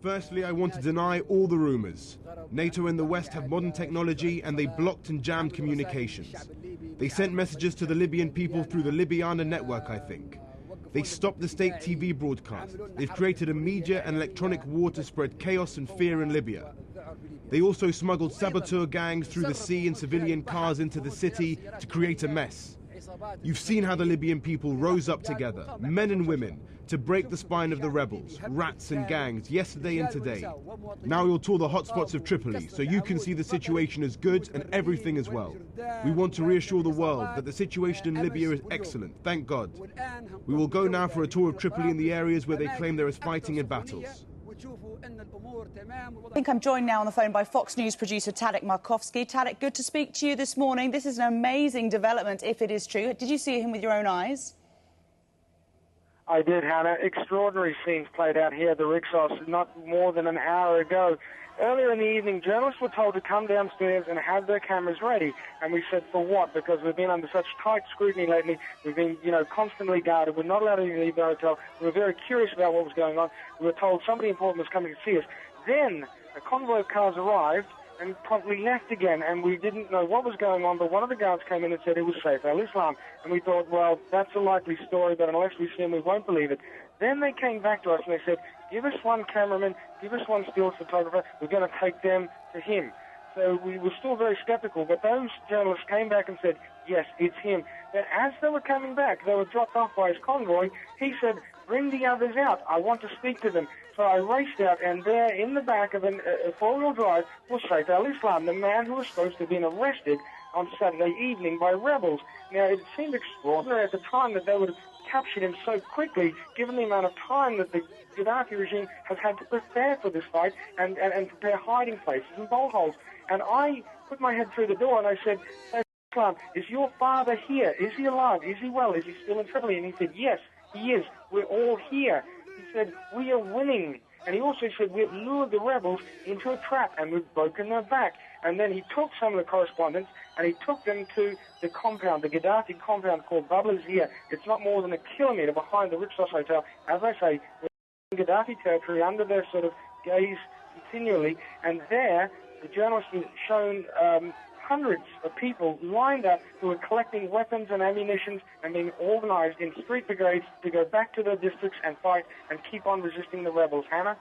Firstly, I want to deny all the rumors. NATO and the West have modern technology and they blocked and jammed communications. They sent messages to the Libyan people through the Libyana network, I think. They stopped the state TV broadcast. They've created a media and electronic war to spread chaos and fear in Libya. They also smuggled saboteur gangs through the sea in civilian cars into the city to create a mess. You've seen how the Libyan people rose up together, men and women, to break the spine of the rebels, rats and gangs, yesterday and today. Now you'll tour the hotspots of Tripoli, so you can see the situation is good and everything is well. We want to reassure the world that the situation in Libya is excellent, thank God. We will go now for a tour of Tripoli in the areas where they claim there is fighting and battles. I think I'm joined now on the phone by Fox News producer Tadek Markovsky. Tadek, good to speak to you this morning. This is an amazing development, if it is true. Did you see him with your own eyes? I did, Hannah. Extraordinary scenes played out here at the Rixos not more than an hour ago. Earlier in the evening, journalists were told to come downstairs and have their cameras ready. And we said, for what? Because we've been under such tight scrutiny lately. We've been, constantly guarded. We're not allowed to even leave the hotel. We were very curious about what was going on. We were told somebody important was coming to see us. Then a convoy of cars arrived and promptly left again, and we didn't know what was going on, but one of the guards came in and said it was Saif al Islam. And we thought, well, that's a likely story, but unless we see him, we won't believe it. Then they came back to us and they said, give us one cameraman, give us one still photographer, we're going to take them to him. So we were still very skeptical, but those journalists came back and said, yes, it's him. But as they were coming back, they were dropped off by his convoy. He said, bring the others out, I want to speak to them. So I raced out, and there in the back of a four-wheel drive was Saif al Islam, the man who was supposed to have been arrested on Saturday evening by rebels. Now, it seemed extraordinary at the time that they would have captured him so quickly, given the amount of time that the Gaddafi regime has had to prepare for this fight and prepare hiding places and bolt holes. And I put my head through the door and I said, Saif al Islam, is your father here? Is he alive? Is he well? Is he still in Tripoli? And he said, yes, he is. We're all here. He said, we are winning. And he also said, we've lured the rebels into a trap and we've broken their back. And then he took some of the correspondents and he took them to the compound, the Gaddafi compound called Bablazia. It's not more than a kilometre behind the Rixos Hotel. As I say, we're in Gaddafi territory under their sort of gaze continually. And there, the journalists were shown hundreds of people lined up who were collecting weapons and ammunition and being organised in street brigades to go back to their districts and fight and keep on resisting the rebels. Hannah?